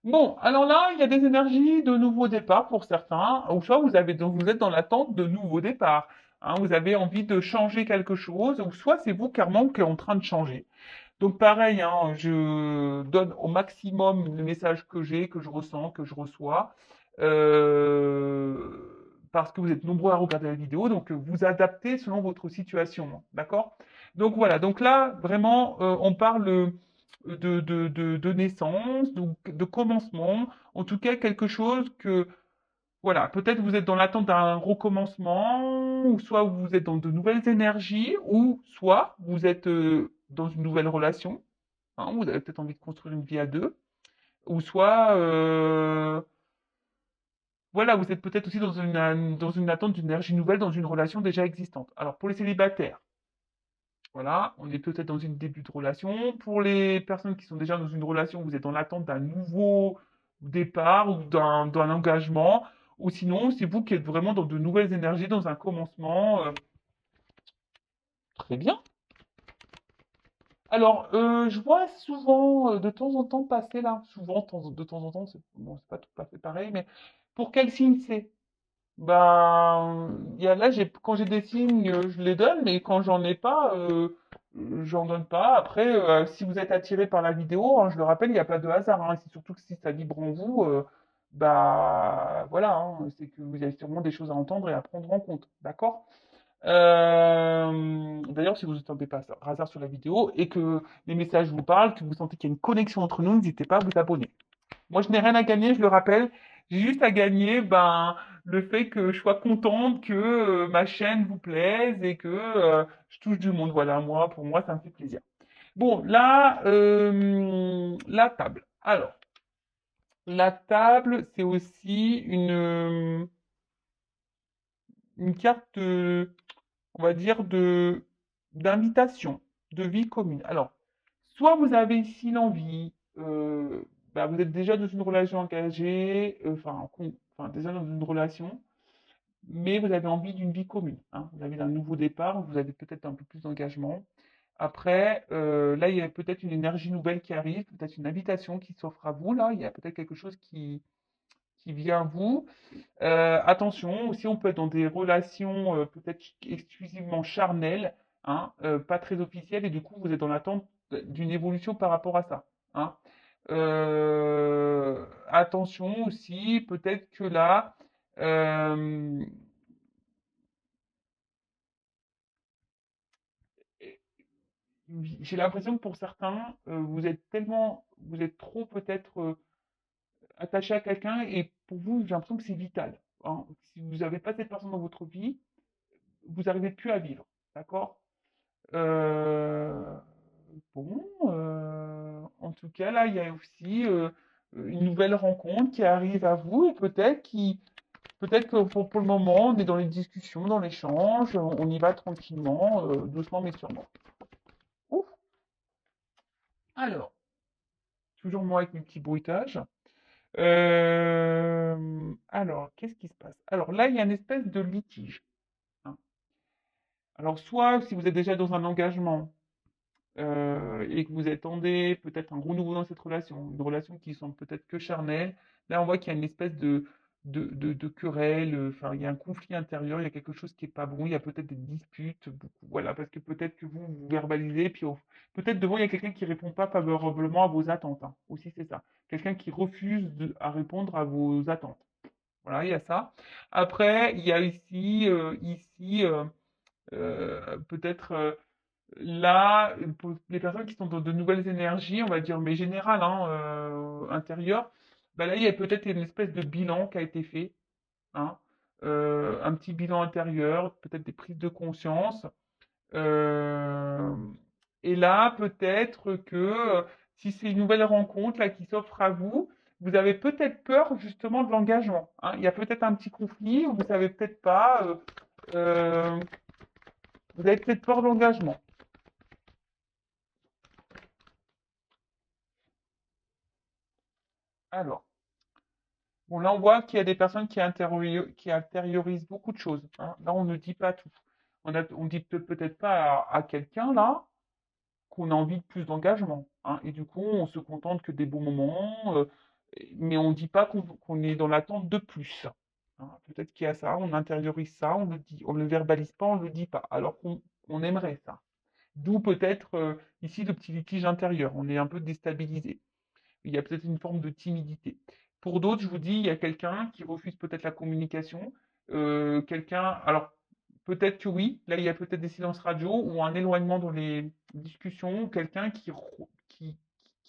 Bon, alors là, il y a des énergies de nouveau départ pour certains, ou soit vous êtes dans l'attente de nouveaux départs. Hein, vous avez envie de changer quelque chose, ou soit c'est vous carrément qui êtes en train de changer. Donc pareil, hein, je donne au maximum le message que j'ai, que je ressens, que je reçois, parce que vous êtes nombreux à regarder la vidéo, donc vous adaptez selon votre situation, d'accord? Donc voilà, donc là, vraiment, on parle de naissance, donc de commencement, en tout cas quelque chose que voilà, peut-être vous êtes dans l'attente d'un recommencement, ou soit vous êtes dans de nouvelles énergies, ou soit vous êtes dans une nouvelle relation, hein, vous avez peut-être envie de construire une vie à deux, ou soit, voilà, vous êtes peut-être aussi dans une attente d'une énergie nouvelle dans une relation déjà existante. Alors pour les célibataires, voilà, on est peut-être dans une début de relation. Pour les personnes qui sont déjà dans une relation, vous êtes dans l'attente d'un nouveau départ ou d'un engagement. Ou sinon, c'est vous qui êtes vraiment dans de nouvelles énergies, dans un commencement. Très bien. Alors, je vois souvent, de temps en temps passer là, souvent, de temps en temps, c'est bon, c'est pas tout à fait pareil, mais pour quel signe c'est? Ben, il y a là, quand j'ai des signes, je les donne, mais quand j'en ai pas, j'en donne pas. Après, si vous êtes attiré par la vidéo, hein, je le rappelle, il n'y a pas de hasard. Hein, c'est surtout que si ça vibre en vous, bah voilà, hein, c'est que vous avez sûrement des choses à entendre et à prendre en compte. D'accord? D'ailleurs, si vous ne tombez pas par hasard sur la vidéo et que les messages vous parlent, que vous sentez qu'il y a une connexion entre nous, n'hésitez pas à vous abonner. Moi, je n'ai rien à gagner, je le rappelle. J'ai juste à gagner le fait que je sois contente que ma chaîne vous plaise et que je touche du monde. Voilà, moi, pour moi, ça me fait plaisir. Bon, là, la table. Alors, la table, c'est aussi une carte, on va dire, d'invitation, de vie commune. Alors, soit vous avez ici l'envie, bah, vous êtes déjà dans une relation engagée, enfin, déjà dans une relation, mais vous avez envie d'une vie commune. Hein. Vous avez un nouveau départ, vous avez peut-être un peu plus d'engagement. Après, là, il y a peut-être une énergie nouvelle qui arrive, peut-être une invitation qui s'offre à vous. Là, il y a peut-être quelque chose qui vient à vous. Attention, aussi, on peut être dans des relations peut-être exclusivement charnelles, hein, pas très officielles, et du coup, vous êtes dans l'attente d'une évolution par rapport à ça. Hein. Attention aussi, peut-être que là, euh, j'ai l'impression que pour certains, vous êtes trop peut-être attaché à quelqu'un, et pour vous, j'ai l'impression que c'est vital. Hein. Si vous n'avez pas cette personne dans votre vie, vous n'arrivez plus à vivre. D'accord? Euh, bon, en tout cas, là, il y a aussi une nouvelle rencontre qui arrive à vous, et peut-être que pour le moment, on est dans les discussions, dans l'échange, on y va tranquillement, doucement mais sûrement. Ouf. Alors, toujours moi avec mes petits bruitages. Alors, qu'est-ce qui se passe? Alors là, il y a une espèce de litige. Hein. Alors, soit si vous êtes déjà dans un engagement, et que vous attendez peut-être un renouveau dans cette relation, une relation qui semble peut-être que charnelle, là on voit qu'il y a une espèce de querelle, enfin il y a un conflit intérieur, il y a quelque chose qui est pas bon, il y a peut-être des disputes, beaucoup, voilà, parce que peut-être que vous verbalisez, puis peut-être devant il y a quelqu'un qui répond pas favorablement à vos attentes, hein, aussi c'est ça, quelqu'un qui refuse à répondre à vos attentes. Voilà, il y a ça. Après, il y a ici peut-être là, pour les personnes qui sont dans de nouvelles énergies, on va dire, mais générales, hein, intérieures, bah là, il y a peut-être une espèce de bilan qui a été fait, hein, un petit bilan intérieur, peut-être des prises de conscience. euh, et là, peut-être que si c'est une nouvelle rencontre là qui s'offre à vous, vous avez peut-être peur justement de l'engagement. Hein. Il y a peut-être un petit conflit, vous savez peut-être pas, euh, vous avez peut-être peur de l'engagement. Alors. Bon, là, on voit qu'il y a des personnes qui intériorisent beaucoup de choses. Hein. Là, on ne dit pas tout. On dit peut-être pas à quelqu'un, là, qu'on a envie de plus d'engagement. Hein. Et du coup, on se contente que des bons moments. mais on ne dit pas qu'on est dans l'attente de plus. Hein. Peut-être qu'il y a ça, on intériorise ça, on le dit, on le verbalise pas, on le dit pas, alors qu'on aimerait ça. D'où peut-être ici le petit litige intérieur, on est un peu déstabilisé. Il y a peut-être une forme de timidité. Pour d'autres, je vous dis, il y a quelqu'un qui refuse peut-être la communication, quelqu'un, alors peut-être que oui, là il y a peut-être des silences radio ou un éloignement dans les discussions, quelqu'un qui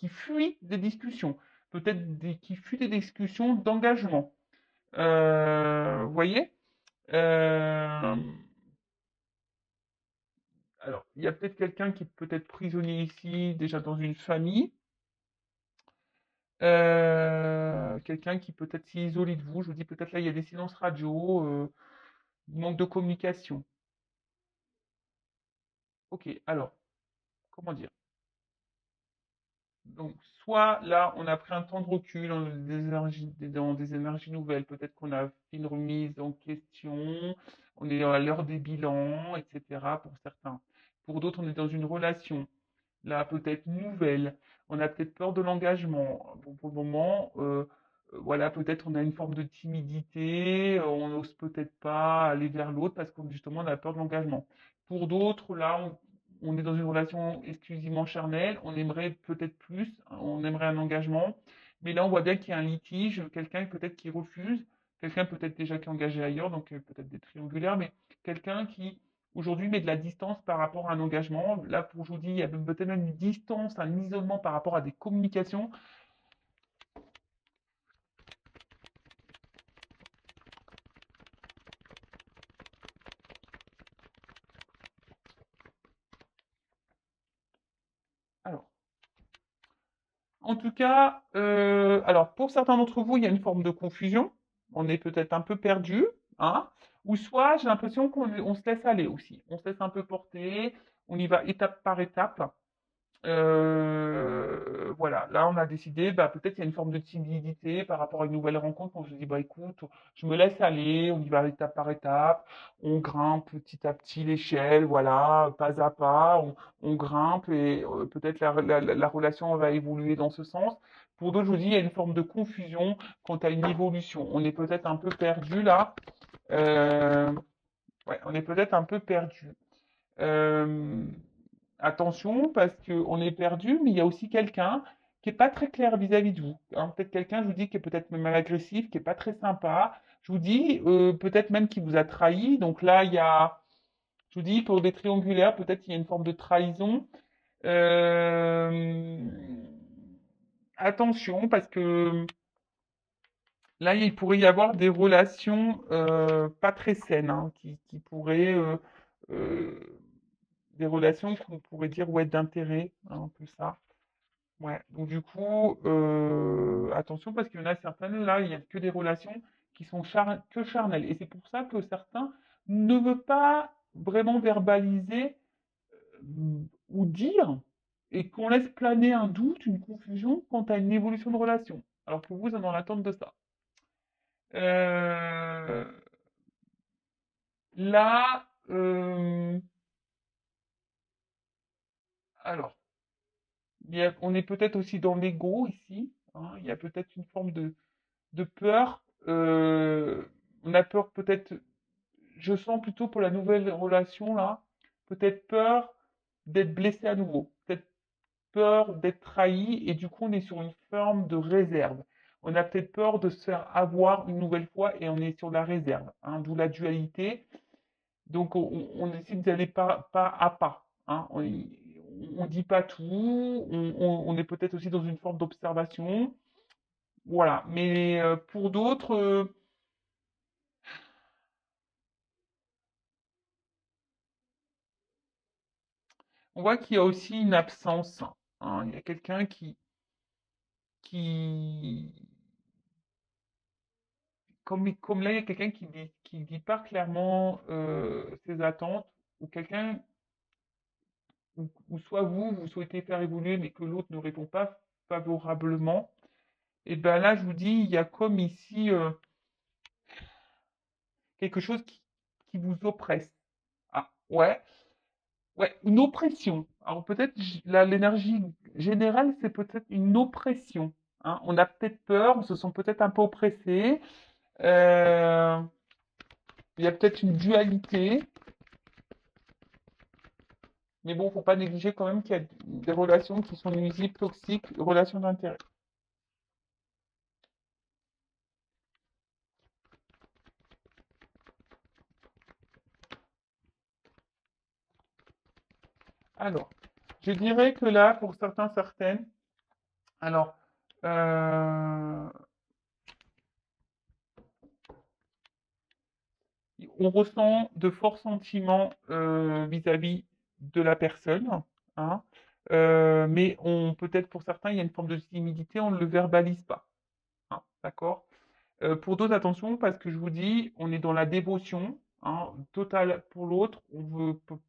fuit des discussions, peut-être qui fuit des discussions d'engagement. Vous voyez? Euh, alors, il y a peut-être quelqu'un qui est peut-être prisonnier ici, déjà dans une famille. Quelqu'un qui peut-être s'est isolé de vous. Je vous dis peut-être là, il y a des silences radio, manque de communication. Ok, alors, comment dire? Donc, soit là, on a pris un temps de recul dans des énergies nouvelles. Peut-être qu'on a fait une remise en question. On est à l'heure des bilans, etc. pour certains. Pour d'autres, on est dans une relation. Là, peut-être nouvelle. On a peut-être peur de l'engagement. Bon, pour le moment, voilà, peut-être on a une forme de timidité, on n'ose peut-être pas aller vers l'autre parce qu'on justement on a peur de l'engagement. Pour d'autres, là, on est dans une relation exclusivement charnelle, on aimerait peut-être plus, on aimerait un engagement, mais là on voit bien qu'il y a un litige, quelqu'un peut-être qui refuse, quelqu'un peut-être déjà qui est engagé ailleurs, donc peut-être des triangulaires, mais quelqu'un qui aujourd'hui met de la distance par rapport à un engagement. Là, pour je vous dis, il y a peut-être même une distance, un isolement par rapport à des communications. Alors, en tout cas, alors pour certains d'entre vous, il y a une forme de confusion. On est peut-être un peu perdu, hein, ou soit j'ai l'impression qu'on se laisse aller aussi. On se laisse un peu porter, on y va étape par étape. Voilà, là on a décidé, bah, peut-être il y a une forme de timidité par rapport à une nouvelle rencontre. On se dit, bah écoute, je me laisse aller, on y va étape par étape, on grimpe petit à petit l'échelle, voilà, pas à pas, on grimpe et peut-être la relation va évoluer dans ce sens. Pour d'autres, je vous dis, il y a une forme de confusion quant à une évolution. On est peut-être un peu perdu là. Euh, ouais, on est peut-être un peu perdu. Euh, Attention, parce qu'on est perdu, mais il y a aussi quelqu'un qui est pas très clair vis-à-vis de vous. Hein. Peut-être quelqu'un, je vous dis, qui est peut-être même agressif, qui est pas très sympa. Je vous dis, peut-être même qui vous a trahi. Donc là, il y a, je vous dis, pour des triangulaires, peut-être il y a une forme de trahison. Euh, Attention, parce que là, il pourrait y avoir des relations pas très saines, hein, qui pourraient euh, des relations qu'on pourrait dire ouais d'intérêt, hein, un peu ça. Ouais. Donc du coup, attention parce qu'il y en a certaines là, il n'y a que des relations qui sont que charnelles. Et c'est pour ça que certains ne veulent pas vraiment verbaliser ou dire et qu'on laisse planer un doute, une confusion quant à une évolution de relation. Alors que vous êtes dans l'attente de ça. Euh, Là, alors, on est peut-être aussi dans l'ego ici. Hein, il y a peut-être une forme de peur. On a peur peut-être, je sens plutôt pour la nouvelle relation là, peut-être peur d'être blessé à nouveau, peut-être peur d'être trahi et du coup on est sur une forme de réserve. On a peut-être peur de se faire avoir une nouvelle fois et on est sur la réserve, hein, d'où la dualité. Donc on décide d'aller pas à pas. Hein. On dit pas tout, on est peut-être aussi dans une forme d'observation. Voilà. Mais pour d'autres, on voit qu'il y a aussi une absence. Hein. Il y a quelqu'un qui comme là, il y a quelqu'un qui dit pas clairement ses attentes, ou quelqu'un, ou soit vous, vous souhaitez faire évoluer, mais que l'autre ne répond pas favorablement. Et ben là, je vous dis, il y a comme ici quelque chose qui vous oppresse. Ah, ouais, ouais, une oppression. Alors peut-être, là, l'énergie générale, c'est peut-être une oppression. hein. On a peut-être peur, on se sent peut-être un peu oppressé. Euh, il y a peut-être une dualité. Mais bon, faut pas négliger quand même qu'il y a des relations qui sont nuisibles, toxiques, relations d'intérêt. Alors, je dirais que là, pour certains, certaines, alors, euh, on ressent de forts sentiments vis-à-vis de la personne, hein, mais peut-être pour certains, il y a une forme de timidité, on ne le verbalise pas, hein, d'accord? Pour d'autres, attention, parce que je vous dis, on est dans la dévotion, hein, totale pour l'autre,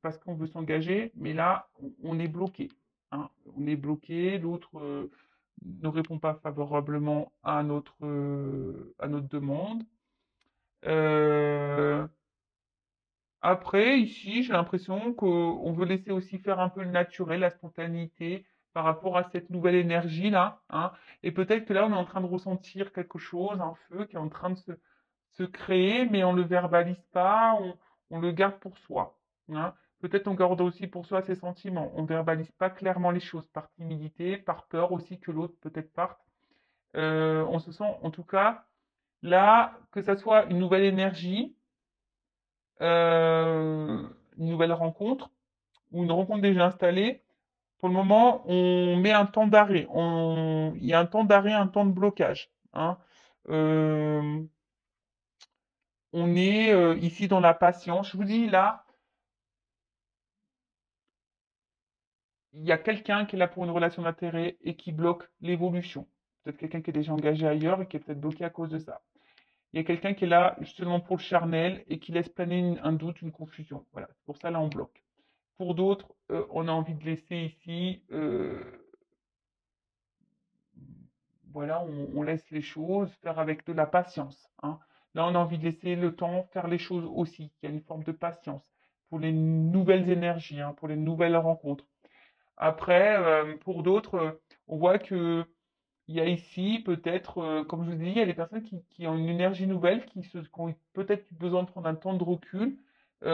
parce qu'on veut s'engager, mais là, on est bloqué, hein, on est bloqué, l'autre ne répond pas favorablement à notre demande. Euh, Après, ici, j'ai l'impression qu'on veut laisser aussi faire un peu le naturel, la spontanéité par rapport à cette nouvelle énergie-là, hein. Et peut-être que là, on est en train de ressentir quelque chose, un feu qui est en train de se créer, mais on ne le verbalise pas, on le garde pour soi, hein. Peut-être on garde aussi pour soi ses sentiments. On ne verbalise pas clairement les choses par timidité, par peur aussi que l'autre peut-être parte. On se sent, en tout cas, là, que ça soit une nouvelle énergie, euh, une nouvelle rencontre ou une rencontre déjà installée, pour le moment, on met un temps d'arrêt. Il y a un temps d'arrêt, un temps de blocage, hein. Euh, on est ici dans la patience. Je vous dis là, il y a quelqu'un qui est là pour une relation d'intérêt et qui bloque l'évolution. Peut-être quelqu'un qui est déjà engagé ailleurs et qui est peut-être bloqué à cause de ça. Il y a quelqu'un qui est là justement pour le charnel et qui laisse planer un doute, une confusion. Voilà, c'est pour ça là on bloque. Pour d'autres, on a envie de laisser ici, voilà, on laisse les choses faire avec de la patience, hein. Là, on a envie de laisser le temps faire les choses aussi. Il y a une forme de patience pour les nouvelles énergies, hein, pour les nouvelles rencontres. Après, pour d'autres, on voit que il y a ici peut-être, comme je vous dis, il y a des personnes qui ont une énergie nouvelle, qui ont peut-être besoin de prendre un temps de recul, qui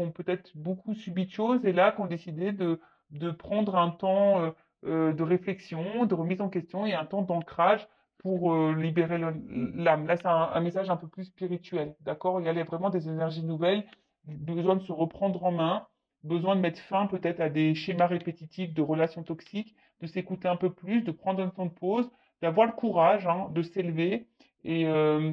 ont peut-être beaucoup subi de choses et là qui ont décidé de prendre un temps de réflexion, de remise en question et un temps d'ancrage pour libérer l'âme. Là, c'est un message un peu plus spirituel, d'accord? Il y a vraiment des énergies nouvelles, besoin de se reprendre en main, besoin de mettre fin peut-être à des schémas répétitifs de relations toxiques, de s'écouter un peu plus, de prendre un temps de pause, d'avoir le courage, hein, de s'élever et, euh,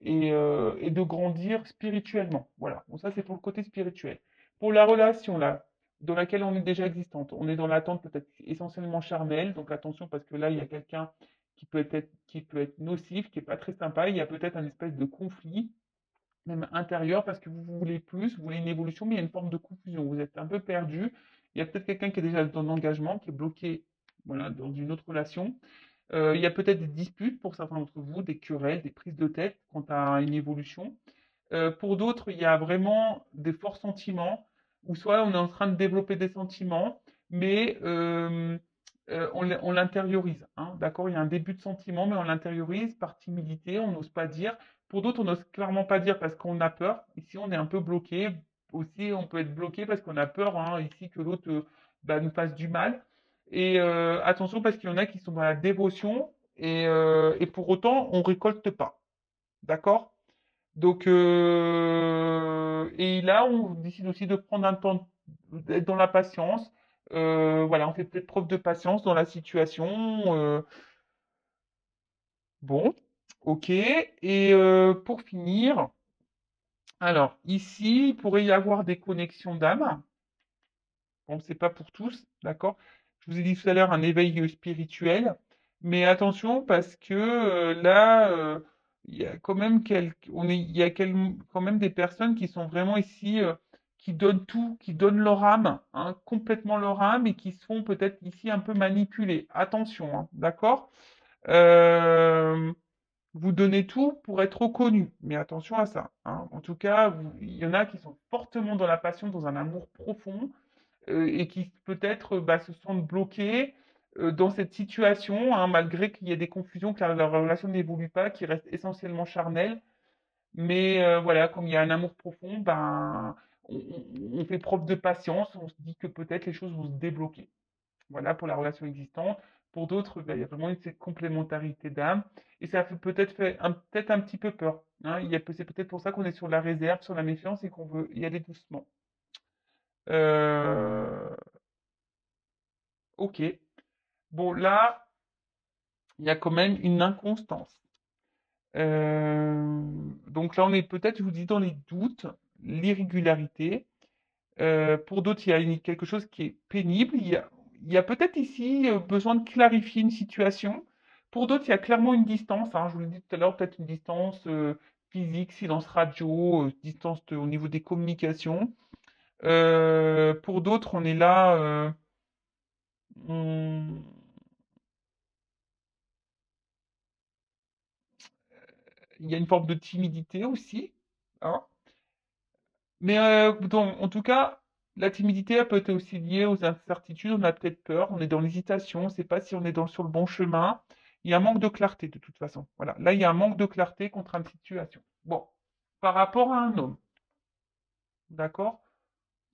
et de grandir spirituellement. Voilà. Bon, ça, c'est pour le côté spirituel. Pour la relation, là, dans laquelle on est déjà existante, on est dans l'attente peut-être essentiellement charnelle, donc attention parce que là, il y a quelqu'un qui peut être nocif, qui est pas très sympa, il y a peut-être un espèce de conflit, même intérieur, parce que vous voulez plus, vous voulez une évolution, mais il y a une forme de confusion, vous êtes un peu perdu, il y a peut-être quelqu'un qui est déjà dans l'engagement, qui est bloqué, voilà, dans une autre relation, il y a peut-être des disputes pour certains d'entre vous, des querelles, des prises de tête quant à une évolution. Pour d'autres, il y a vraiment des forts sentiments, ou soit on est en train de développer des sentiments, mais on l'intériorise, hein, d'accord? Il y a un début de sentiment, mais on l'intériorise par timidité, on n'ose pas dire. Pour d'autres, on n'ose clairement pas dire parce qu'on a peur. Ici, on est un peu bloqué. Aussi, on peut être bloqué parce qu'on a peur, hein, ici, que l'autre bah, nous fasse du mal. Et attention, parce qu'il y en a qui sont dans la dévotion et pour autant, on récolte pas. D'accord? Donc, et là, on décide aussi de prendre un temps, d'être dans la patience. Voilà, on fait peut-être preuve de patience dans la situation. Bon, ok. Et pour finir, alors ici, il pourrait y avoir des connexions d'âme. Bon, c'est pas pour tous, d'accord? Je vous ai dit tout à l'heure un éveil spirituel, mais attention parce que là, il y a quand même il y a quand même des personnes qui sont vraiment ici, qui donnent tout, qui donnent leur âme, hein, complètement leur âme et qui se font peut-être ici un peu manipuler. Attention, hein, d'accord? Euh, vous donnez tout pour être reconnu, mais attention à ça, hein. En tout cas, il y en a qui sont fortement dans la passion, dans un amour profond et qui peut-être bah, se sentent bloqués dans cette situation, hein, malgré qu'il y ait des confusions, que la relation n'évolue pas, qui reste essentiellement charnelle. Mais voilà, comme il y a un amour profond, ben, on fait preuve de patience, on se dit que peut-être les choses vont se débloquer. Voilà pour la relation existante. Pour d'autres, ben, il y a vraiment cette complémentarité d'âme. Et ça fait peut-être un petit peu peur, hein. C'est peut-être pour ça qu'on est sur la réserve, sur la méfiance et qu'on veut y aller doucement. Euh, ok. Bon, là, il y a quand même une inconstance. Euh, donc là, on est peut-être, je vous dis, dans les doutes, l'irrégularité. Pour d'autres, il y a quelque chose qui est pénible. Il y a peut-être ici besoin de clarifier une situation. Pour d'autres, il y a clairement une distance, hein. Je vous l'ai dit tout à l'heure, peut-être une distance physique, silence radio, au niveau des communications. Pour d'autres, on est là. On- Il y a une forme de timidité aussi, hein. Mais en tout cas, la timidité, elle peut être aussi liée aux incertitudes. On a peut-être peur, on est dans l'hésitation, on ne sait pas si on est sur le bon chemin. Il y a un manque de clarté de toute façon. Voilà. Là, il y a un manque de clarté contre une situation. Bon, par rapport à un homme, d'accord?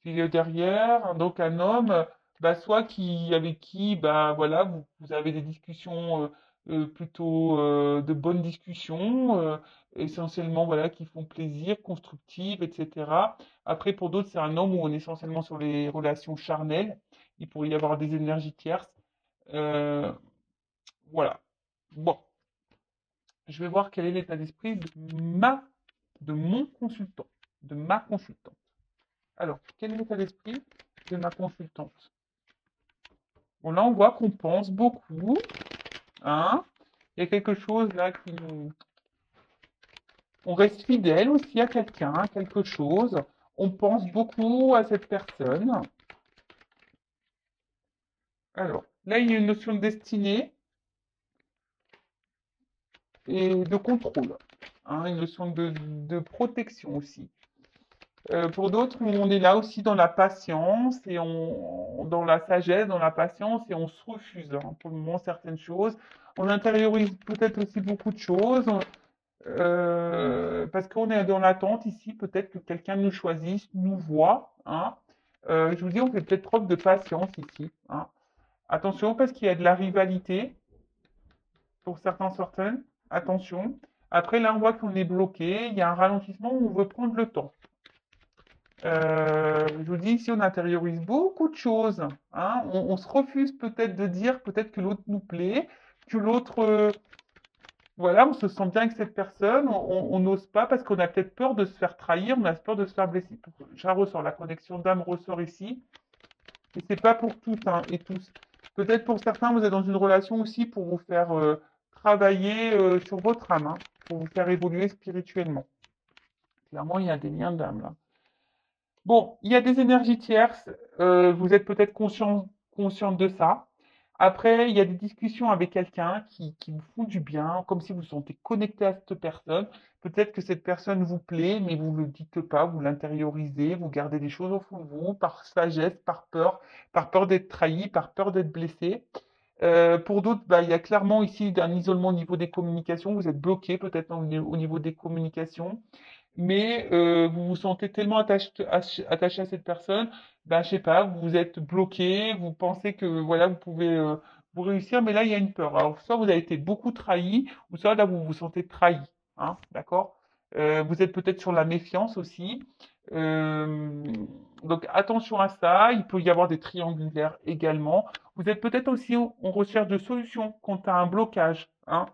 Puis derrière, donc un homme, bah, soit avec qui, bah, voilà, vous avez des discussions plutôt de bonnes discussions, essentiellement, voilà, qui font plaisir, constructives, etc. Après, pour d'autres, c'est un homme où on est essentiellement sur les relations charnelles. Il pourrait y avoir des énergies tierces. Euh, voilà. Bon, je vais voir quel est l'état d'esprit de mon consultant, de ma consultante. Alors, quel est l'état d'esprit de ma consultante? Bon, là, on voit qu'on pense beaucoup, hein. Il y a quelque chose là qui nous... On reste fidèle aussi à quelqu'un, à quelque chose. On pense beaucoup à cette personne. Alors, là, il y a une notion de destinée et de contrôle, hein, une notion de protection aussi. Pour d'autres, on est là aussi dans la patience et dans la sagesse, dans la patience et on se refuse, hein, pour le moment certaines choses. On intériorise peut-être aussi beaucoup de choses. Parce qu'on est dans l'attente ici, peut-être que quelqu'un nous choisisse, nous voit, hein. Je vous dis, on fait peut-être preuve de patience ici, hein. Attention, parce qu'il y a de la rivalité pour certaines. Attention. Après, là, on voit qu'on est bloqué. Il y a un ralentissement où on veut prendre le temps. Je vous dis, ici, on intériorise beaucoup de choses, hein. On se refuse peut-être de dire peut-être que l'autre nous plaît, que l'autre voilà, on se sent bien avec cette personne, on n'ose pas parce qu'on a peut-être peur de se faire trahir, on a peur de se faire blesser. Ça ressort, la connexion d'âme ressort ici. Et c'est pas pour toutes, hein, et tous. Peut-être pour certains, vous êtes dans une relation aussi pour vous faire travailler sur votre âme, hein, pour vous faire évoluer spirituellement. Clairement, il y a des liens d'âme là. Bon, il y a des énergies tierces, vous êtes peut-être consciente de ça. Après, il y a des discussions avec quelqu'un qui vous font du bien, comme si vous vous sentez connecté à cette personne. Peut-être que cette personne vous plaît, mais vous ne le dites pas, vous l'intériorisez, vous gardez des choses au fond de vous, par sagesse, par peur d'être trahi, par peur d'être blessé. Pour d'autres, bah, il y a clairement ici un isolement au niveau des communications, vous êtes bloqué peut-être au niveau des communications mais vous vous sentez tellement attaché à cette personne, ben, je sais pas, vous êtes bloqué, vous pensez que voilà, vous pouvez vous réussir, mais là, il y a une peur. Alors, soit vous avez été beaucoup trahi, ou soit là, vous vous sentez trahi, hein, d'accord? Vous êtes peut-être sur la méfiance aussi. Euh, donc, attention à ça. Il peut y avoir des triangulaires également. Vous êtes peut-être aussi en recherche de solutions quand à un blocage, hein.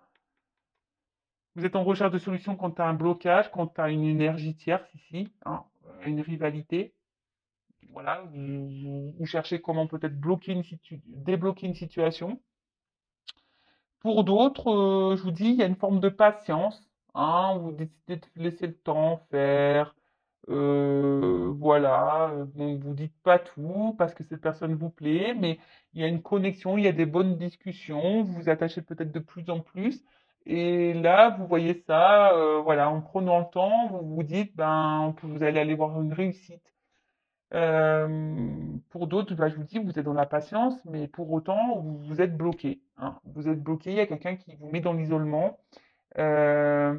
Vous êtes en recherche de solutions quand tu as un blocage, quand tu as une énergie tierce ici, hein, une rivalité. Voilà, vous cherchez comment peut-être débloquer une situation. Pour d'autres, je vous dis, il y a une forme de patience, hein, vous décidez de laisser le temps faire. Voilà, bon, vous dites pas tout parce que cette personne vous plaît, mais il y a une connexion, il y a des bonnes discussions, vous vous attachez peut-être de plus en plus. Et là, vous voyez ça, voilà, en prenant le temps, vous vous dites, ben, que vous allez aller voir une réussite. Pour d'autres, bah, je vous dis, vous êtes dans la patience, mais pour autant, vous êtes bloqué, hein. Vous êtes bloqué, il y a quelqu'un qui vous met dans l'isolement. Euh,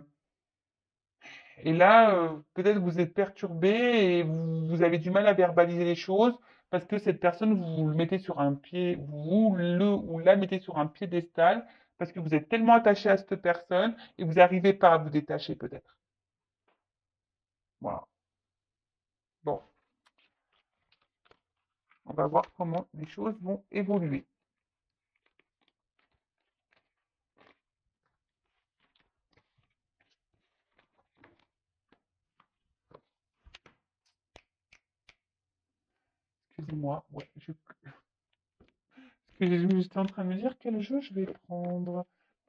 et là, peut-être vous êtes perturbé et vous avez du mal à verbaliser les choses parce que cette personne, vous le mettez sur un pied, vous le ou la mettez sur un piédestal parce que vous êtes tellement attaché à cette personne et vous n'arrivez pas à vous détacher peut-être. Voilà. Bon, on va voir comment les choses vont évoluer. Excusez-moi, ouais, j'étais en train de me dire quel jeu je vais prendre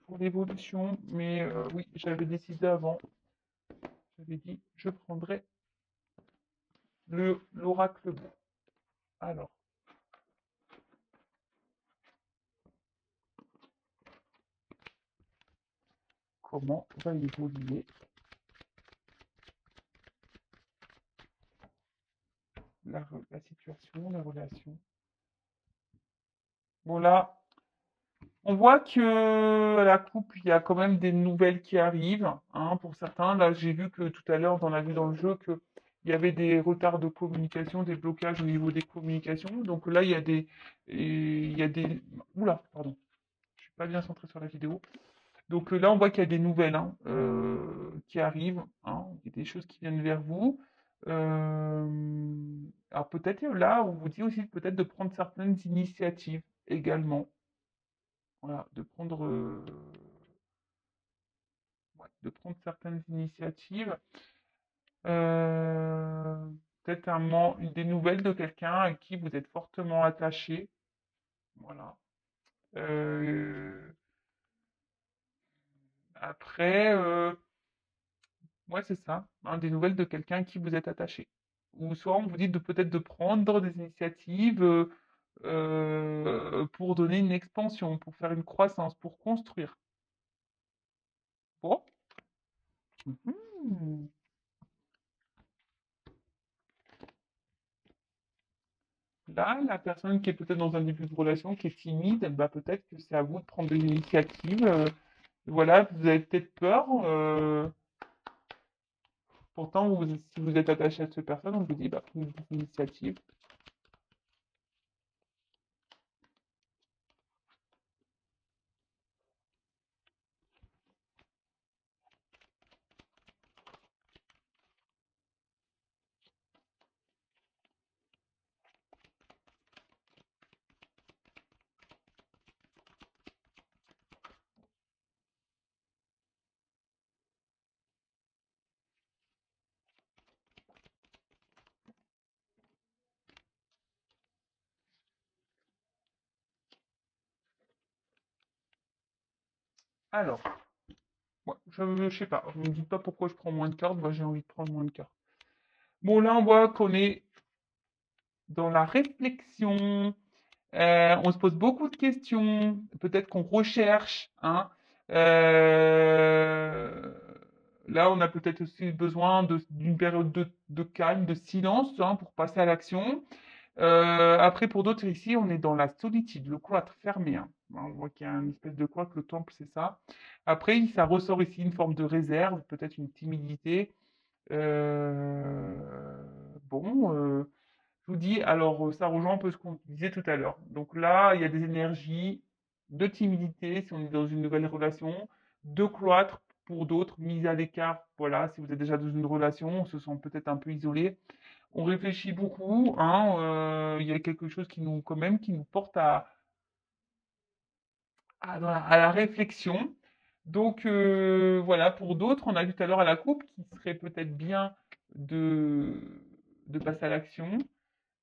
pour l'évolution, mais oui, j'avais décidé avant, j'avais dit je prendrais l'oracle bleu. Alors, comment va évoluer la situation, la relation? Bon là, on voit que à la coupe, il y a quand même des nouvelles qui arrivent, hein, pour certains. Là, j'ai vu que tout à l'heure, on a vu dans le jeu que il y avait des retards de communication, des blocages au niveau des communications. Donc là, il y a des, oula, pardon, je suis pas bien centré sur la vidéo. Donc là, on voit qu'il y a des nouvelles, hein, qui arrivent, hein. Il y a des choses qui viennent vers vous. Alors peut-être là, on vous dit aussi peut-être de prendre certaines initiatives également. Voilà, ouais, de prendre certaines initiatives. Euh, Peut-être des nouvelles de quelqu'un à qui vous êtes fortement attaché. Voilà. Euh, Après, ouais, c'est ça, hein, des nouvelles de quelqu'un à qui vous êtes attaché. Ou soit on vous dit de peut-être de prendre des initiatives pour donner une expansion, pour faire une croissance, pour construire. Bon. Mhm. Là, la personne qui est peut-être dans un début de relation, qui est timide, bah, peut-être que c'est à vous de prendre des initiatives. Voilà, vous avez peut-être peur. Pourtant, si vous êtes attaché à cette personne, on vous dit, bah, prenez des initiatives. Alors, ouais, je ne sais pas, vous ne me dites pas pourquoi je prends moins de cartes, moi j'ai envie de prendre moins de cartes. Bon, là, on voit qu'on est dans la réflexion. On se pose beaucoup de questions. Peut-être qu'on recherche, hein. Euh, Là, on a peut-être aussi besoin d'une période de calme, de silence, hein, pour passer à l'action. Après, pour d'autres ici, on est dans la solitude, le cloître fermé, hein. On voit qu'il y a une espèce de cloître, le temple, c'est ça. Après, ça ressort ici une forme de réserve, peut-être une timidité. Euh, bon, je vous dis, alors ça rejoint un peu ce qu'on disait tout à l'heure. Donc là, il y a des énergies de timidité si on est dans une nouvelle relation, de cloître pour d'autres, mise à l'écart. Voilà, si vous êtes déjà dans une relation, on se sent peut-être un peu isolé. On réfléchit beaucoup, hein, il y a quelque chose qui nous, quand même, qui nous porte à la réflexion. Donc voilà, pour d'autres, on a vu tout à l'heure à la coupe qu'il serait peut-être bien de, de passer à l'action.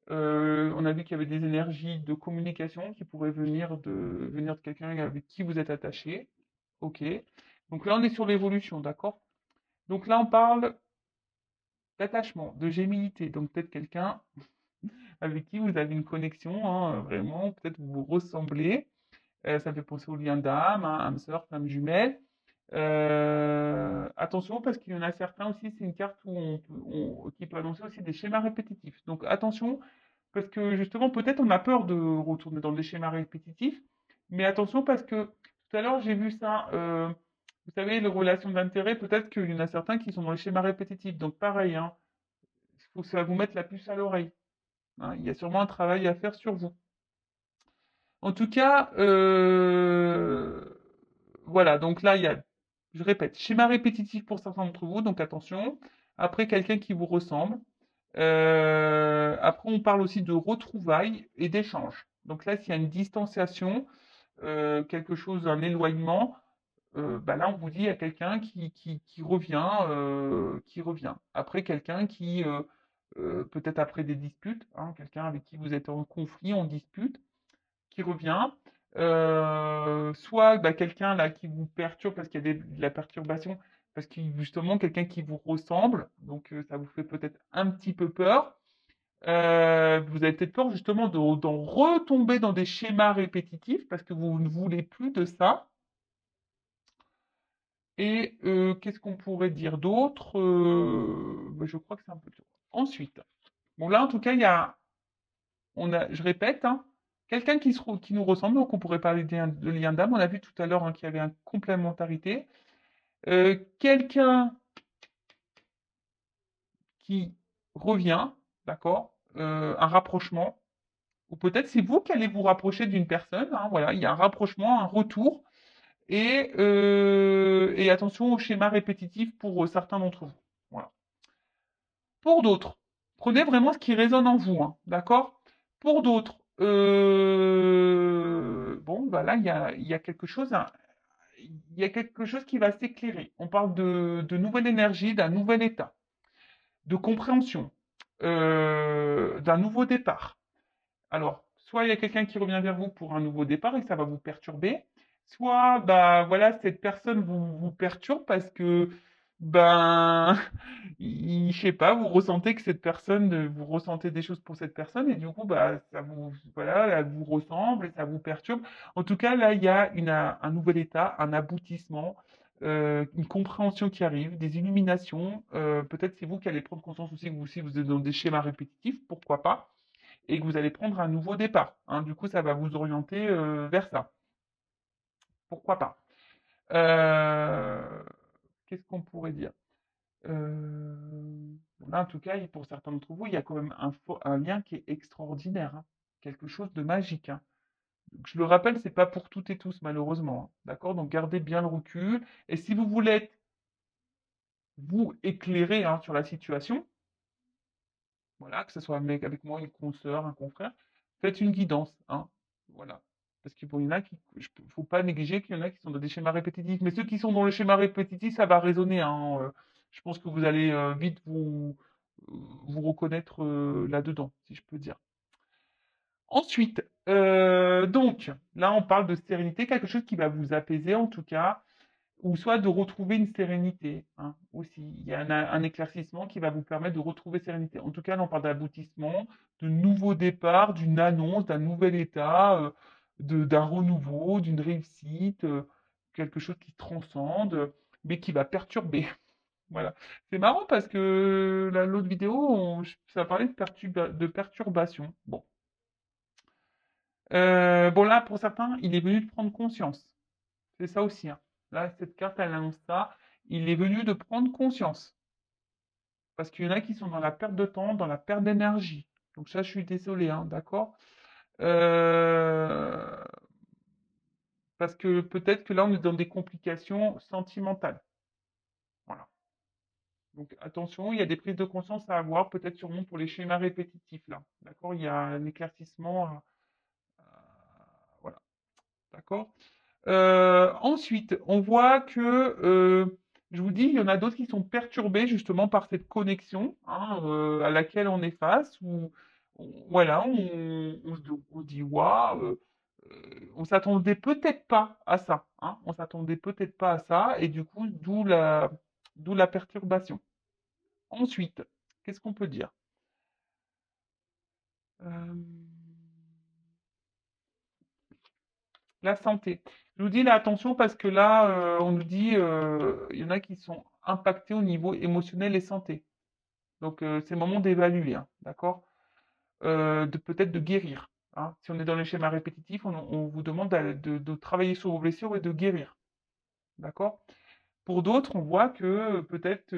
On a vu qu'il y avait des énergies de communication qui pourraient venir de quelqu'un avec qui vous êtes attaché. Ok. Donc là, on est sur l'évolution, d'accord? Donc là, on parle d'attachement, de gémilité. Donc peut-être quelqu'un avec qui vous avez une connexion, hein, vraiment, peut-être vous vous ressemblez. Ça fait penser au lien d'âme, hein, âme sœur, flamme jumelle. attention parce qu'il y en a certains aussi, c'est une carte où qui peut annoncer aussi des schémas répétitifs. Donc attention, parce que justement, peut-être on a peur de retourner dans des schémas répétitifs, mais attention parce que tout à l'heure j'ai vu ça, vous savez, les relations d'intérêt, peut-être qu'il y en a certains qui sont dans les schémas répétitifs. Donc pareil, hein, il faut que ça va vous mettre la puce à l'oreille. Hein, il y a sûrement un travail à faire sur vous. En tout cas, voilà, donc là, il y a, je répète, schéma répétitif pour certains d'entre vous, donc attention. Après, quelqu'un qui vous ressemble. Après, on parle aussi de retrouvailles et d'échanges. Donc là, s'il y a une distanciation, quelque chose, un éloignement, bah là, on vous dit il y a quelqu'un qui revient, qui revient. Après, quelqu'un qui, peut-être après des disputes, hein, quelqu'un avec qui vous êtes en conflit, en dispute, qui revient. Soit bah, quelqu'un là qui vous perturbe parce qu'il y a de la perturbation, parce que justement quelqu'un qui vous ressemble, donc ça vous fait peut-être un petit peu peur. Vous avez peut-être peur justement d'en retomber dans des schémas répétitifs parce que vous ne voulez plus de ça. Et qu'est-ce qu'on pourrait dire d'autre? Bah, je crois que c'est un peu tout. Ensuite, bon là en tout cas il y a je répète, hein, quelqu'un qui nous ressemble, donc on pourrait parler de lien d'âme. On a vu tout à l'heure hein, qu'il y avait une complémentarité. Quelqu'un qui revient, d'accord, un rapprochement, ou peut-être c'est vous qui allez vous rapprocher d'une personne. Hein, voilà, il y a un rapprochement, un retour, et attention au schéma répétitif pour certains d'entre vous. Voilà. Pour d'autres, prenez vraiment ce qui résonne en vous, hein, d'accord? Pour d'autres, bon, bah là, il y a quelque chose, hein, il y a quelque chose qui va s'éclairer. On parle de nouvelle énergie, d'un nouvel état, de compréhension, d'un nouveau départ. Alors, soit il y a quelqu'un qui revient vers vous pour un nouveau départ et ça va vous perturber, soit bah voilà, cette personne vous perturbe parce que ben je sais pas, vous ressentez que cette personne, vous ressentez des choses pour cette personne et du coup bah ça vous voilà, elle vous ressemble et ça vous perturbe. En tout cas, là, il y a un nouvel état, un aboutissement, une compréhension qui arrive, des illuminations. Peut-être c'est vous qui allez prendre conscience aussi que vous aussi vous êtes dans des schémas répétitifs, pourquoi pas et que vous allez prendre un nouveau départ. Hein. Du coup, ça va vous orienter vers ça. Pourquoi pas? Euh, Qu'est-ce qu'on pourrait dire? Là, en tout cas, pour certains d'entre vous, il y a quand même un lien qui est extraordinaire, hein. Quelque chose de magique. Hein. Donc, je le rappelle, c'est pas pour toutes et tous, malheureusement. Hein. D'accord? Donc, gardez bien le recul. Et si vous voulez être, vous éclairer hein, sur la situation, voilà, que ce soit avec moi, une consoeur, un confrère, faites une guidance, hein, voilà. Parce que bon, il y en a qui, faut pas négliger qu'il y en a qui sont dans des schémas répétitifs, mais ceux qui sont dans le schéma répétitif, ça va résonner, hein, je pense que vous allez vite vous reconnaître là-dedans, si je peux dire. Ensuite, donc, là, on parle de sérénité, quelque chose qui va vous apaiser en tout cas, ou soit de retrouver une sérénité hein, aussi. Il y a un éclaircissement qui va vous permettre de retrouver sérénité. En tout cas, là, on parle d'aboutissement, de nouveau départ, d'une annonce, d'un nouvel état, d'un renouveau, d'une réussite, quelque chose qui transcende, mais qui va perturber. Voilà. C'est marrant parce que l'autre vidéo, ça parlait de perturbation. Bon. Bon, là, pour certains, il est venu de prendre conscience. C'est ça aussi. Hein. Là, cette carte, elle annonce ça. Il est venu de prendre conscience. Parce qu'il y en a qui sont dans la perte de temps, dans la perte d'énergie. Donc ça, je suis désolé, hein, d'accord? Euh, Parce que peut-être que là, on est dans des complications sentimentales. Voilà. Donc attention, il y a des prises de conscience à avoir, peut-être sûrement pour les schémas répétitifs, là. D'accord? Il y a un éclaircissement. Voilà. D'accord? Ensuite, on voit que, je vous dis, il y en a d'autres qui sont perturbés justement par cette connexion hein, à laquelle on est face, où voilà, on se dit, waouh, on s'attendait peut-être pas à ça, hein, on s'attendait peut-être pas à ça, et du coup, d'où la perturbation. Ensuite, qu'est-ce qu'on peut dire? Euh, La santé. Je vous dis là, attention parce que là, on nous dit, il y en a qui sont impactés au niveau émotionnel et santé. Donc, c'est le moment d'évaluer, hein, d'accord? De peut-être de guérir, hein. Si on est dans les schémas répétitifs, on vous demande de travailler sur vos blessures et de guérir, d'accord? Pour d'autres, on voit que peut-être,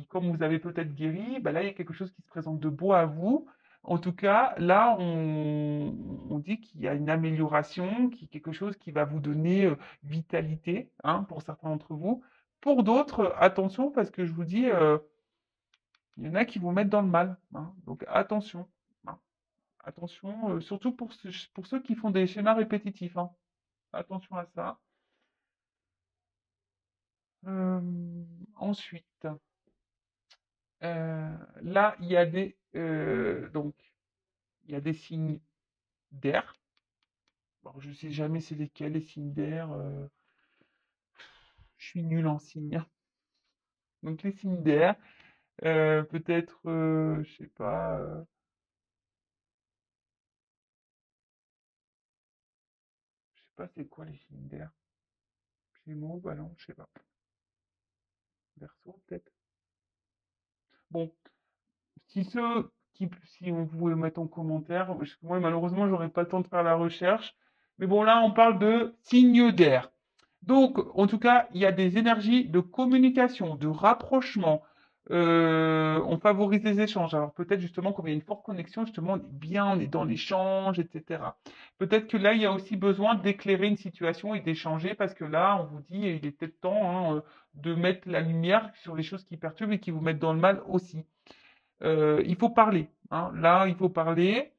comme vous avez peut-être guéri, bah là, il y a quelque chose qui se présente de beau à vous. En tout cas, là, on dit qu'il y a une amélioration, quelque chose qui va vous donner vitalité, hein, pour certains d'entre vous. Pour d'autres, attention, parce que je vous dis, il y en a qui vous mettent dans le mal, hein. Donc attention, hein. Attention, surtout pour ceux qui font des schémas répétitifs, hein. Attention à ça. Ensuite, là, il y a donc, il y a des signes d'air. Alors, je sais jamais c'est lesquels les signes d'air. Je suis nul en signes, hein. Donc les signes d'air, peut-être, je sais pas, je sais pas c'est quoi les signes d'air. Gémeaux, Balance, je sais pas. Verseau, peut-être. Bon, si on pouvait mettre en commentaire, parce que moi malheureusement j'aurais pas le temps de faire la recherche, mais bon là on parle de signes d'air. Donc en tout cas il y a des énergies de communication, de rapprochement. On favorise les échanges. Alors peut-être justement comme il y a une forte connexion, justement on est bien, on est dans l'échange, etc. Peut-être que là il y a aussi besoin d'éclairer une situation et d'échanger parce que là on vous dit il est peut-être temps, hein, de mettre la lumière sur les choses qui perturbent et qui vous mettent dans le mal aussi. Il faut parler, hein. Là, il faut parler.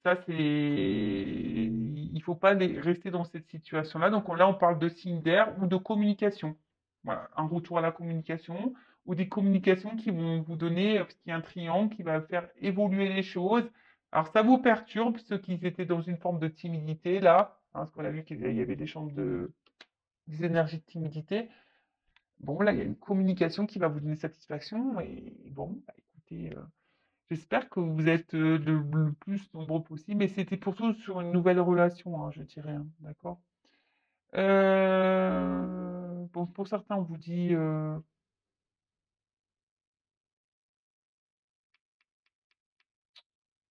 Ça, c'est, il faut pas rester dans cette situation-là. Donc là, on parle de signe d'air ou de communication. Voilà, un retour à la communication ou des communications qui vont vous donner, parce qu'il y a un triangle qui va faire évoluer les choses. Alors ça vous perturbe ceux qui étaient dans une forme de timidité là, hein, parce qu'on a vu qu'il y avait des énergies de timidité. Bon, là, il y a une communication qui va vous donner satisfaction et bon, bah, écoutez. J'espère que vous êtes le plus nombreux possible, mais c'était surtout sur une nouvelle relation, hein, je dirais, hein, d'accord? Bon, pour certains, on vous dit,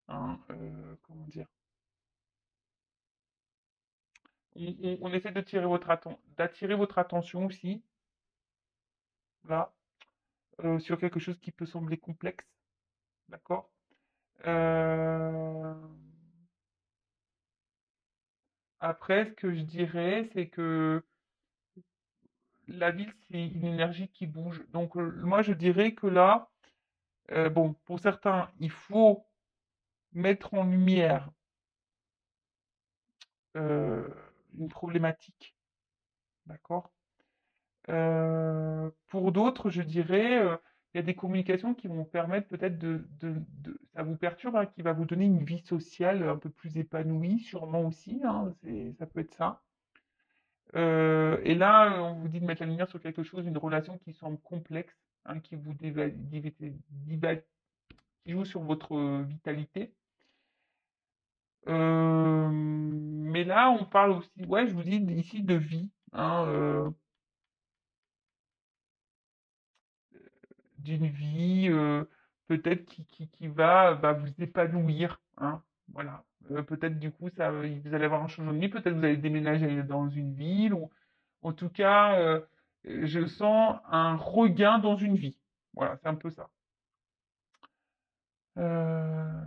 hein, comment dire? On essaie de d'attirer votre attention aussi, là, sur quelque chose qui peut sembler complexe, d'accord? Euh, Après, ce que je dirais, c'est que la ville, c'est une énergie qui bouge. Donc, moi, je dirais que là, bon, pour certains, il faut mettre en lumière euh, une problématique, d'accord? Pour d'autres, je dirais, il y a des communications qui vont permettre peut-être ça vous perturbe, hein, qui va vous donner une vie sociale un peu plus épanouie, sûrement aussi, hein, ça peut être ça. Et là, on vous dit de mettre la lumière sur quelque chose, une relation qui semble complexe, hein, qui joue sur votre vitalité. Mais là, on parle aussi, ouais, je vous dis ici de vie, hein, d'une vie peut-être qui va vous épanouir, hein, voilà. Peut-être du coup, vous allez avoir un changement de vie, peut-être vous allez déménager dans une ville, ou en tout cas, je sens un regain dans une vie. Voilà, c'est un peu ça. Euh,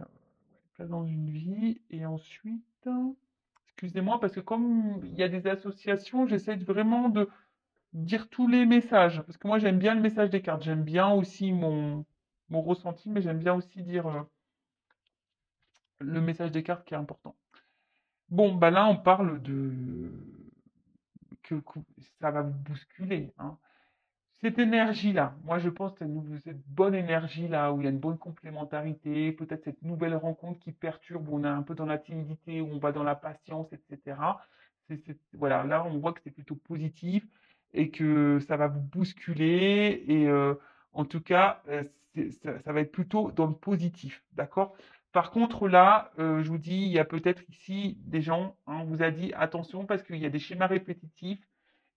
Place dans une vie, et ensuite, excusez-moi, parce que comme il y a des associations, j'essaie vraiment de dire tous les messages, parce que moi j'aime bien le message des cartes, j'aime bien aussi mon ressenti, mais j'aime bien aussi dire le message des cartes qui est important. Bon, bah là on parle que ça va vous bousculer, hein. Cette énergie-là, moi je pense que cette bonne énergie-là, où il y a une bonne complémentarité, peut-être cette nouvelle rencontre qui perturbe, où on est un peu dans la timidité, où on va dans la patience, etc. Voilà, là on voit que c'est plutôt positif et que ça va vous bousculer et en tout cas, ça va être plutôt dans le positif, d'accord? Par contre, là, je vous dis, il y a peut-être ici des gens, hein, on vous a dit attention parce qu'il y a des schémas répétitifs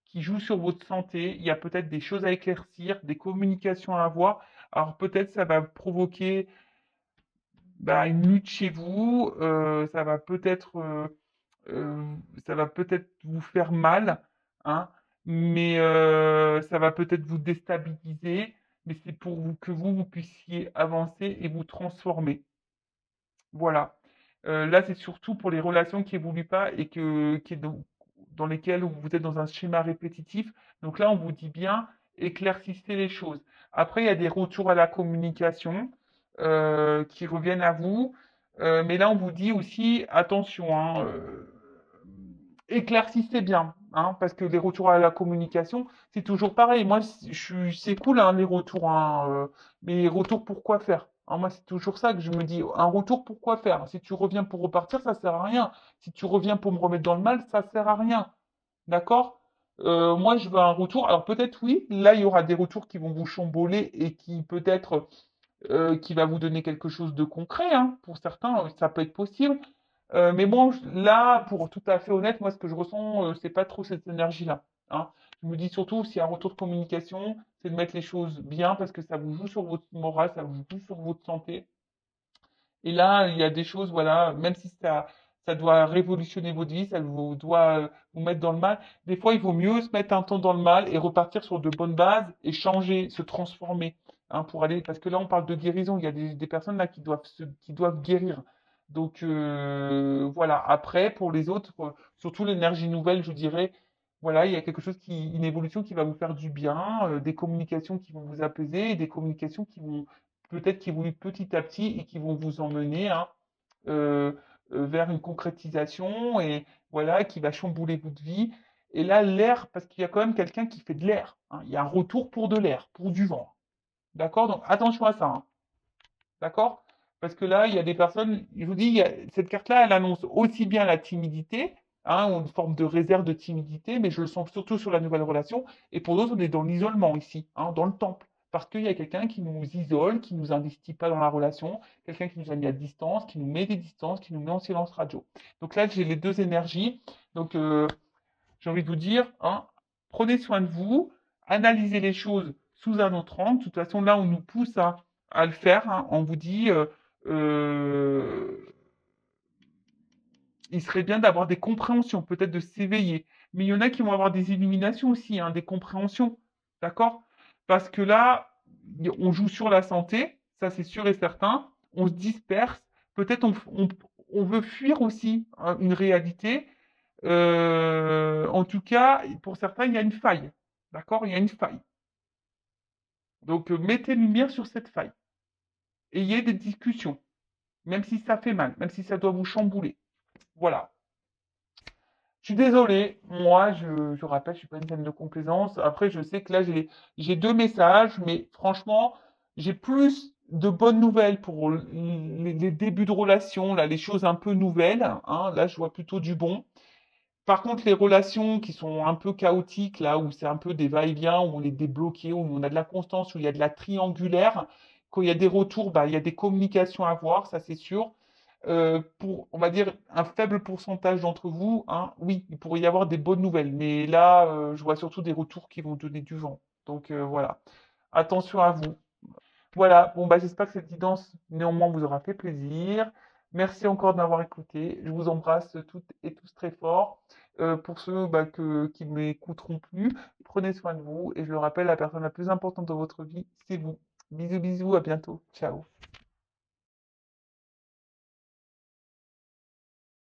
qui jouent sur votre santé. Il y a peut-être des choses à éclaircir, des communications à avoir. Alors peut-être ça va provoquer bah, une lutte chez vous, euh, ça va peut-être vous faire mal, hein, mais ça va peut-être vous déstabiliser, mais c'est pour que vous puissiez avancer et vous transformer. Voilà. Là, c'est surtout pour les relations qui évoluent pas et dans lesquelles vous êtes dans un schéma répétitif. Donc là, on vous dit bien, éclaircissez les choses. Après, il y a des retours à la communication qui reviennent à vous. Mais là, on vous dit aussi, attention, hein, éclaircissez bien, hein, parce que les retours à la communication, c'est toujours pareil. Moi, c'est cool, hein, les retours, hein, mais les retours pour quoi faire? Hein, moi, c'est toujours ça que je me dis. Un retour pour quoi faire? Si tu reviens pour repartir, ça sert à rien. Si tu reviens pour me remettre dans le mal, ça sert à rien. D'accord? Moi, je veux un retour. Alors peut-être oui, là, il y aura des retours qui vont vous chamboler et qui peut-être qui va vous donner quelque chose de concret, hein. Pour certains, ça peut être possible. Mais bon, là, pour tout à fait honnête, moi, ce que je ressens, c'est pas trop cette énergie-là, hein. Je me dis surtout, s'il y a un retour de communication, c'est de mettre les choses bien parce que ça vous joue sur votre morale, ça vous joue sur votre santé. Et là, il y a des choses, voilà, même si ça doit révolutionner votre vie, ça vous doit vous mettre dans le mal. Des fois, il vaut mieux se mettre un temps dans le mal et repartir sur de bonnes bases et changer, se transformer, hein, pour aller, parce que là, on parle de guérison. Il y a des personnes là qui doivent guérir. Donc, voilà. Après, pour les autres, surtout l'énergie nouvelle, je dirais, voilà, il y a quelque chose une évolution qui va vous faire du bien, des communications qui vont vous apaiser et des communications qui vont peut-être qui évoluent petit à petit et qui vont vous emmener, hein, euh, vers une concrétisation et voilà, qui va chambouler votre vie. Et là, l'air, parce qu'il y a quand même quelqu'un qui fait de l'air, hein. Il y a un retour pour de l'air, pour du vent. D'accord? Donc attention à ça, hein. D'accord? Parce que là, il y a des personnes, je vous dis, cette carte-là, elle annonce aussi bien la timidité, hein, ou une forme de réserve de timidité, mais je le sens surtout sur la nouvelle relation. Et pour d'autres, on est dans l'isolement ici, hein, dans le temple. Parce qu'il y a quelqu'un qui nous isole, qui nous investit pas dans la relation, quelqu'un qui nous a mis à distance, qui nous met des distances, qui nous met en silence radio. Donc là, j'ai les deux énergies. Donc, j'ai envie de vous dire, hein, prenez soin de vous, analysez les choses sous un autre angle. De toute façon, là, on nous pousse à le faire, hein. On vous dit, euh, il serait bien d'avoir des compréhensions, peut-être de s'éveiller. Mais il y en a qui vont avoir des illuminations aussi, hein, des compréhensions. D'accord? Parce que là, on joue sur la santé, ça c'est sûr et certain. On se disperse. Peut-être on veut fuir aussi, hein, une réalité. En tout cas, pour certains, il y a une faille. D'accord? Il y a une faille. Donc, mettez lumière sur cette faille. Ayez des discussions, même si ça fait mal, même si ça doit vous chambouler. Voilà. Je suis désolé, moi, je rappelle, je suis pas une scène de complaisance. Après, je sais que là, j'ai deux messages, mais franchement, j'ai plus de bonnes nouvelles pour les débuts de relation, là, les choses un peu nouvelles, hein. Là, je vois plutôt du bon. Par contre, les relations qui sont un peu chaotiques, là, où c'est un peu des va-et-vient, où on est débloqué, où on a de la constance, où il y a de la triangulaire, quand il y a des retours, bah, il y a des communications à avoir, ça c'est sûr. Pour, on va dire, un faible pourcentage d'entre vous, hein, oui, il pourrait y avoir des bonnes nouvelles, mais là, je vois surtout des retours qui vont donner du vent. Donc voilà, attention à vous. Voilà, bon, bah, j'espère que cette guidance, néanmoins, vous aura fait plaisir. Merci encore de m'avoir écouté. Je vous embrasse toutes et tous très fort. Pour ceux bah, qui ne m'écouteront plus, prenez soin de vous. Et je le rappelle, la personne la plus importante dans votre vie, c'est vous. Bisous, bisous, à bientôt. Ciao.